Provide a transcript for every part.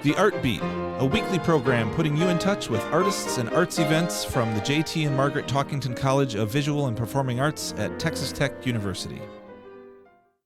The Art Beat, a weekly program putting you in touch with artists and arts events from the J.T. and Margaret Talkington College of Visual and Performing Arts at Texas Tech University.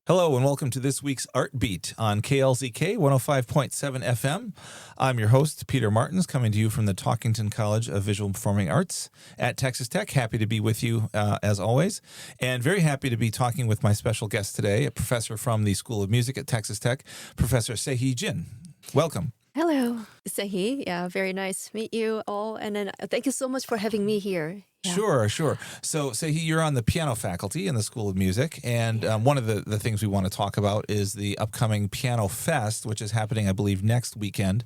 Hello and welcome to this week's Art Beat on KLZK 105.7 FM. I'm your host, Peter Martins, coming to you from the Talkington College of Visual and Performing Arts at Texas Tech. Happy to be with you as always, and very happy to be talking with my special guest today, a professor from the School of Music at Texas Tech, Professor Se-Hee Jin. Welcome. Hello, Se-Hee. Yeah, very nice to meet you all. And then thank you so much for having me here. Yeah. Sure. So, Se-Hee, you're on the piano faculty in the School of Music, and one of the things we want to talk about is the upcoming PianoFest, which is happening, I believe, next weekend,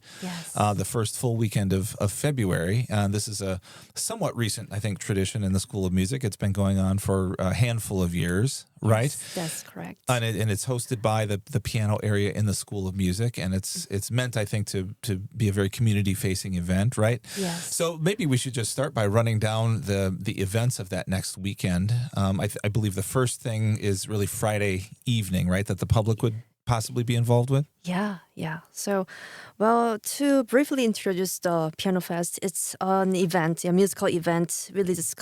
the first full weekend of February. This is a somewhat recent, I think, tradition in the School of Music. It's been going on for a handful of years, right? Yes, that's correct. And it's hosted by the piano area in the School of Music, and it's meant, I think, to be a very community-facing event, right? Yes. So maybe we should just start by running down the events of that next weekend. I believe the first thing is really Friday evening, right, that the public would possibly be involved with? Yeah. So, well, to briefly introduce the PianoFest, it's an event, a musical event, really just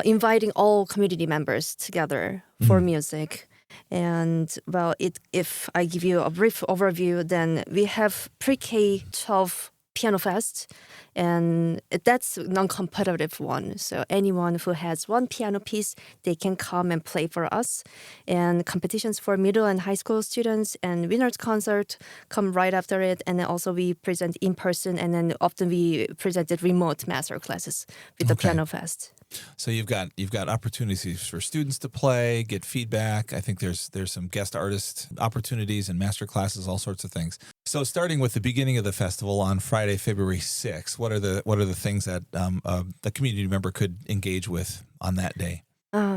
inviting all community members together for music. And, well, if I give you a brief overview, then we have pre-K-12 PianoFest, and that's a non-competitive one. So anyone who has one piano piece, they can come and play for us. And competitions for middle and high school students and winners concert come right after it. And then also we present in person, and then often we presented remote master classes with the PianoFest. So you've got opportunities for students to play, get feedback. I think there's some guest artist opportunities and master classes, all sorts of things. So starting with the beginning of the festival on Friday, February 6th, what are the things that the community member could engage with on that day?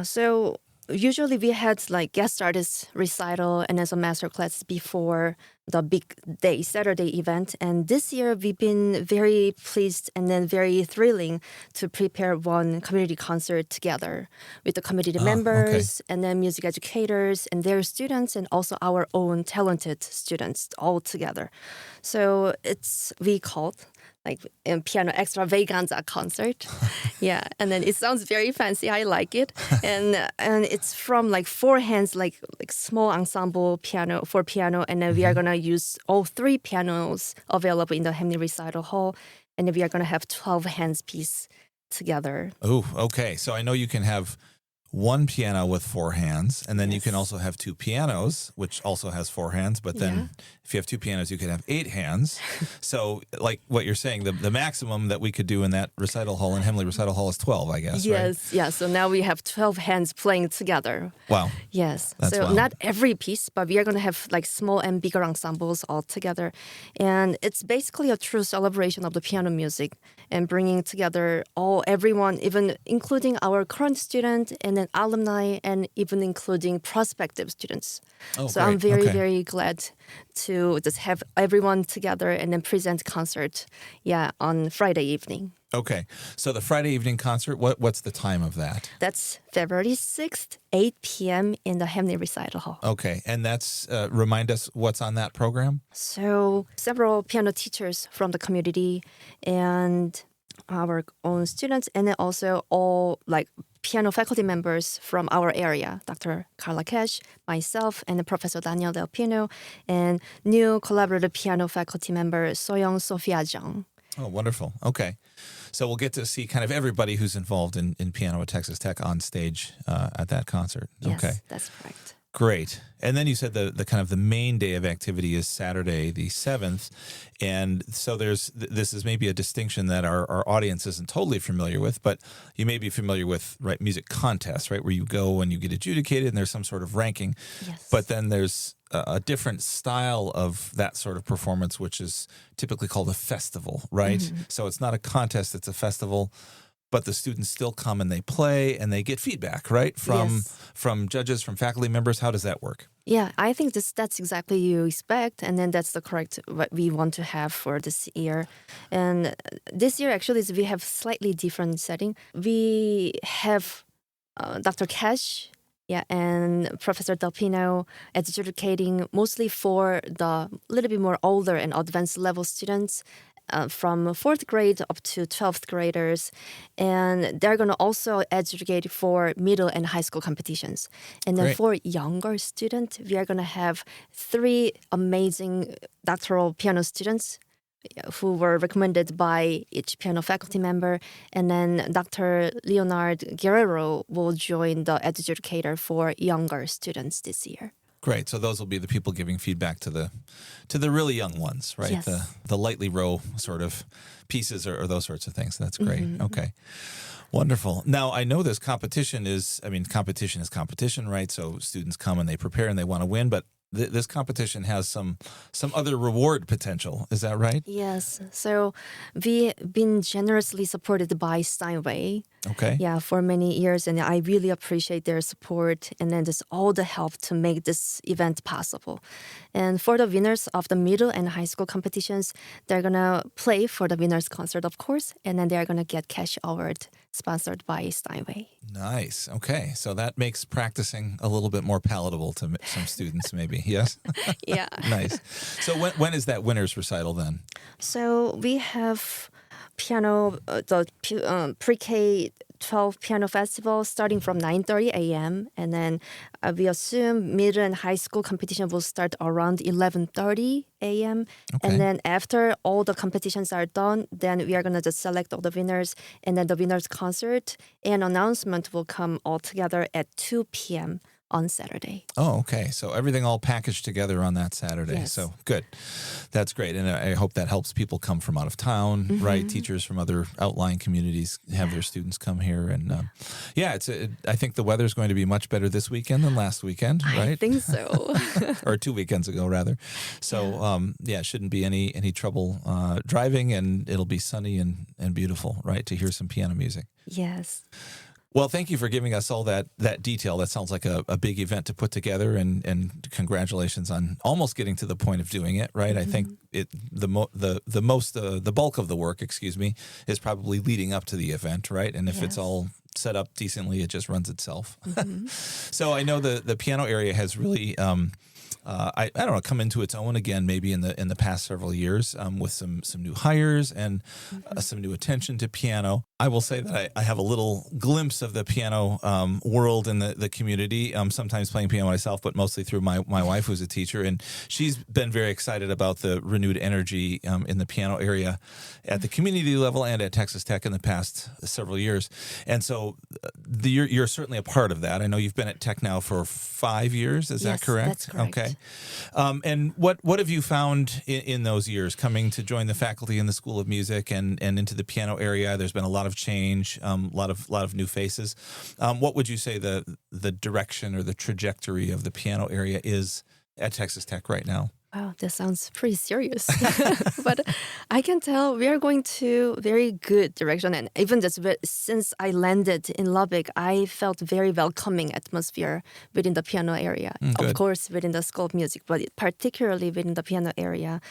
So usually we had like guest artist recital and also master classes before the big day, Saturday event. And this year we've been very pleased and then very thrilling to prepare one community concert together with the community members and then music educators and their students and also our own talented students all together. So we called like a piano extravaganza concert. Yeah, and then it sounds very fancy. I like it. And it's from like four hands, like small ensemble piano, and then we are going to use all three pianos available in the Hemley Recital Hall, and then we are going to have 12 hands piece together. Oh, okay. So I know you can have one piano with four hands, and then you can also have two pianos, which also has four hands. But then if you have two pianos, you could have 8 hands. So like what you're saying, the maximum that we could do in that recital hall, in Hemley Recital Hall, is 12, I guess, right? Yeah. So now we have 12 hands playing together. Wow. Yes. That's so wild. Not every piece, but we are going to have like small and bigger ensembles all together. And it's basically a true celebration of the piano music and bringing together everyone, even including our current student and then alumni and even including prospective students. Oh, so great. I'm very glad to just have everyone together and then present concert on Friday evening. Okay. So the Friday evening concert, what's the time of that? That's February 6th, 8 p.m. in the Hemley Recital Hall. Okay. And that's, remind us what's on that program? So several piano teachers from the community and our own students, and then also all like piano faculty members from our area, Dr. Carla Cash, myself, and Professor Daniel Del Pino, and new collaborative piano faculty member Soyoung Sophia Zhang. Oh, wonderful. Okay. So we'll get to see kind of everybody who's involved in piano at Texas Tech on stage at that concert. Yes, okay. That's correct. Great. And then you said the kind of the main day of activity is Saturday, the 7th. And so this is maybe a distinction that our audience isn't totally familiar with, but you may be familiar with, right, music contests, right, where you go and you get adjudicated and there's some sort of ranking. Yes. But then there's a different style of that sort of performance, which is typically called a festival, right? Mm-hmm. So it's not a contest, it's a festival. But the students still come and they play and they get feedback, right? From judges, from faculty members. How does that work? Yeah, I think that's exactly you expect. And then that's the correct what we want to have for this year. And this year, actually, we have slightly different setting. We have Dr. Cash Yeah, and Professor Delpino educating mostly for the little bit more older and advanced level students from 4th grade up to 12th graders. And they're going to also educate for middle and high school competitions. And then Great. for younger students, we are going to have 3 amazing doctoral piano students who were recommended by each piano faculty member. And then Dr. Leonard Guerrero will join the educator for younger students this year. Great. So those will be the people giving feedback to the really young ones, right? Yes. The lightly row sort of pieces or those sorts of things. That's great. Mm-hmm. Okay. Wonderful. Now, I know this competition is competition, right? So students come and they prepare and they want to win, but this competition has some other reward potential. Is that right? Yes. So we've been generously supported by Steinway. Okay. Yeah, for many years, and I really appreciate their support and then just all the help to make this event possible. And for the winners of the middle and high school competitions, they're gonna play for the winners concert, of course, and then they're gonna get cash award sponsored by Steinway. Nice. Okay. So that makes practicing a little bit more palatable to some students, maybe. Yes? Yeah. Nice. So when is that winners recital then? So we have piano, the pre-K 12 Piano Festival starting from 9:30 a.m. And then we assume middle and high school competition will start around 11:30 a.m. Okay. And then after all the competitions are done, then we are going to just select all the winners. And then the winners concert and announcement will come all together at 2 p.m. on Saturday. Oh, okay. So everything all packaged together on that Saturday. Yes. So good. That's great. And I hope that helps people come from out of town, right? Teachers from other outlying communities have their students come here. And I think the weather's going to be much better this weekend than last weekend, right? I think so. Or 2 weekends ago, rather. So, it shouldn't be any trouble driving, and it'll be sunny and beautiful, right, to hear some piano music. Yes. Well, thank you for giving us all that detail. That sounds like a big event to put together, and congratulations on almost getting to the point of doing it. Right, I think the bulk of the work, is probably leading up to the event, right? And if it's all set up decently, it just runs itself. So I know the piano area has really. I don't know, come into its own again, maybe in the past several years, with some new hires and some new attention to piano. I will say that I have a little glimpse of the piano world in the community. Sometimes playing piano myself, but mostly through my wife, who's a teacher, and she's been very excited about the renewed energy in the piano area at the community level and at Texas Tech in the past several years. And so you're certainly a part of that. I know you've been at Tech now for 5 years. Is that correct? That's correct. Okay. And what have you found in those years coming to join the faculty in the School of Music and into the piano area? There's been a lot of change, a lot of new faces. What would you say the direction or the trajectory of the piano area is at Texas Tech right now? Wow, that sounds pretty serious. But I can tell we are going to very good direction. And even just since I landed in Lubbock, I felt very welcoming atmosphere within the piano area. Of course, within the School of Music, but particularly within the piano area.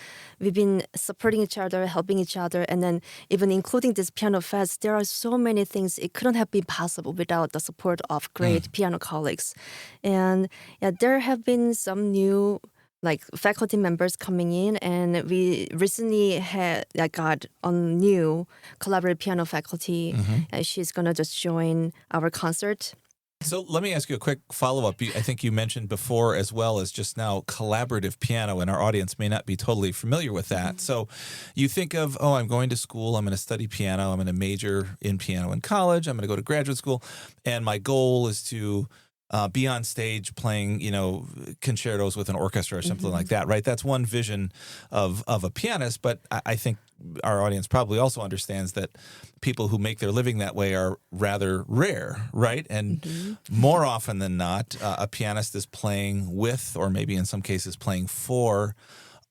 We've been supporting each other, helping each other, and then even including this PianoFest, there are so many things. It couldn't have been possible without the support of great piano colleagues. And there have been some new faculty members coming in, and we recently got a new collaborative piano faculty. She's gonna just join our concert. So let me ask you a quick follow-up. I think you mentioned before as well as just now collaborative piano, and our audience may not be totally familiar with that. So you think of, I'm going to school, I'm going to study piano, I'm going to major in piano in college, I'm going to go to graduate school, and my goal is to be on stage playing, concertos with an orchestra or something like that, right? That's one vision of a pianist, but I think our audience probably also understands that people who make their living that way are rather rare, right? And more often than not, a pianist is playing with, or maybe in some cases playing for,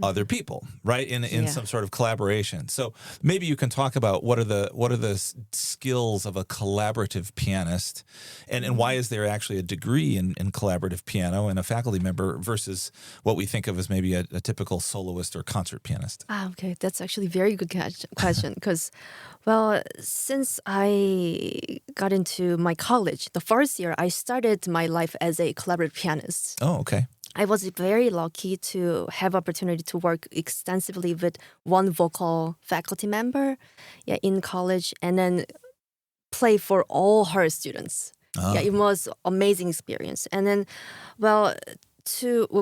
other people, right? In Yeah. some sort of collaboration. So maybe you can talk about what are the skills of a collaborative pianist, and why is there actually a degree in collaborative piano and a faculty member versus what we think of as maybe a typical soloist or concert pianist? Okay, that's actually a very good question because, well, since I got into my college, the first year, I started my life as a collaborative pianist. Oh, okay. I was very lucky to have opportunity to work extensively with one vocal faculty member, in college, and then play for all her students. Oh. Yeah, it was amazing experience. And then, well,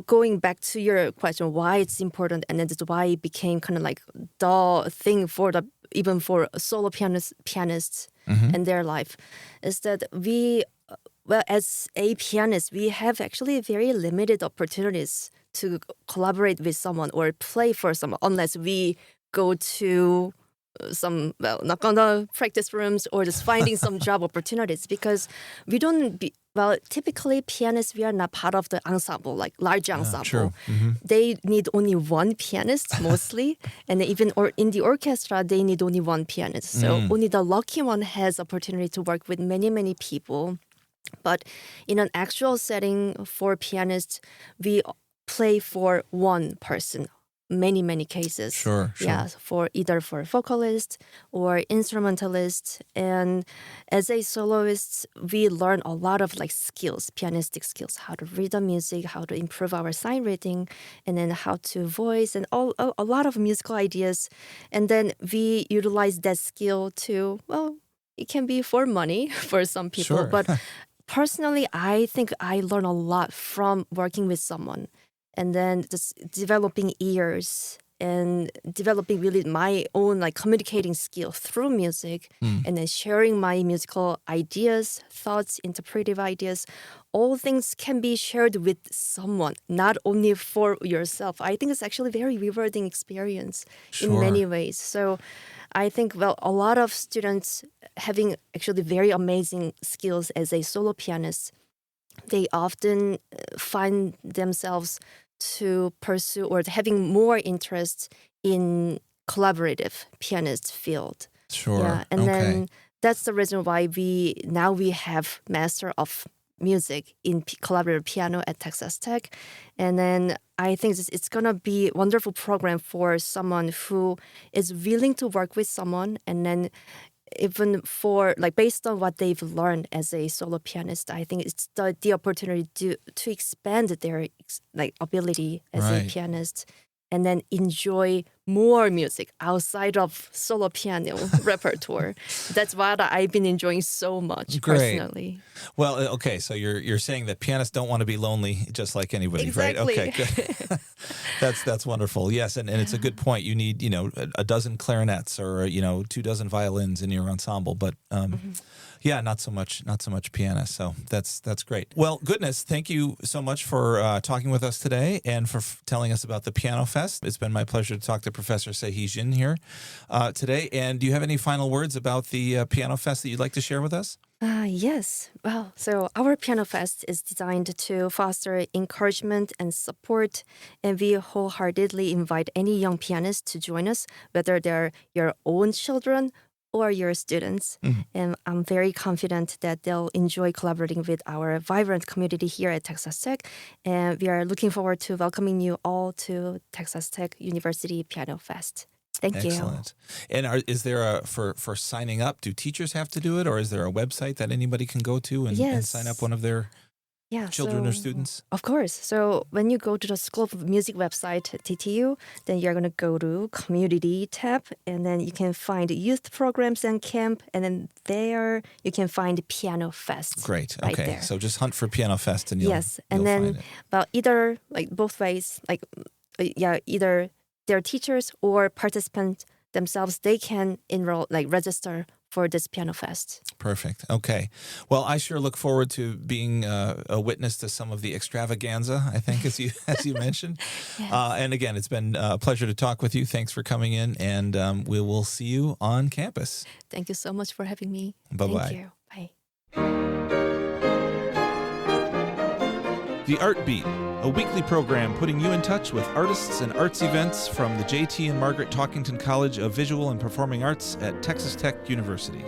going back to your question, why it's important, and then that's why it became kind of like the thing for even for solo pianists in their life, is that well, as a pianist, we have actually very limited opportunities to collaborate with someone or play for someone unless we go to knock on the practice rooms or just finding some job opportunities, because we don't typically pianists, we are not part of the ensemble, like large ensemble. True. Mm-hmm. They need only one pianist mostly, and even in the orchestra, they need only one pianist. So only the lucky one has opportunity to work with many people. But in an actual setting for pianists, we play for one person, many cases. Sure. Yeah, for vocalist or instrumentalist. And as a soloist, we learn a lot of pianistic skills, how to read the music, how to improve our sign reading, and then how to voice, and a lot of musical ideas. And then we utilize that skill to, it can be for money for some people, Sure. but personally, I think I learn a lot from working with someone, and then just developing ears and developing really my own communicating skill through music, and then sharing my musical ideas, thoughts, interpretive ideas. All things can be shared with someone, not only for yourself. I think it's actually a very rewarding experience in many ways. So I think, a lot of students having actually very amazing skills as a solo pianist, they often find themselves to pursue or having more interest in collaborative pianist field. Sure. Yeah, and then that's the reason why we have Master of Music in collaborative piano at Texas Tech. And then I think it's going to be a wonderful program for someone who is willing to work with someone, and then even for based on what they've learned as a solo pianist, I think it's the opportunity to expand their ability as a pianist, and then enjoy more music outside of solo piano repertoire. That's what I've been enjoying so much personally. Well, okay, so you're saying that pianists don't want to be lonely just like anybody, exactly. Right? Okay, good. That's wonderful. Yes, and it's a good point. You need, a dozen clarinets or 24 violins in your ensemble, but not so much pianists. So that's great. Well, goodness, thank you so much for talking with us today and for telling us about the PianoFest. It's been my pleasure to talk to Professor Se-Hee here today. And do you have any final words about the PianoFest that you'd like to share with us? Yes. Well, so our PianoFest is designed to foster encouragement and support, and we wholeheartedly invite any young pianist to join us, whether they're your own children or your students. And I'm very confident that they'll enjoy collaborating with our vibrant community here at Texas Tech. And we are looking forward to welcoming you all to Texas Tech University PianoFest. Thank you. Excellent. And is there for signing up, do teachers have to do it, or is there a website that anybody can go to and sign up one of their children or students? Of course. So when you go to the School of Music website, TTU, then you're going to go to Community tab, and then you can find youth programs and camp, and then there you can find PianoFest. Great. Right okay. there. So just hunt for PianoFest and you'll and then find it. Well, either both ways, either their teachers or participants themselves, they can enroll, register for this PianoFest. Perfect. Okay. Well, I sure look forward to being a witness to some of the extravaganza, I think, as you mentioned. Yes. And again, it's been a pleasure to talk with you. Thanks for coming in, and we will see you on campus. Thank you so much for having me. Bye-bye. Thank you. Bye. The Art Beat, a weekly program putting you in touch with artists and arts events from the J.T. and Margaret Talkington College of Visual and Performing Arts at Texas Tech University.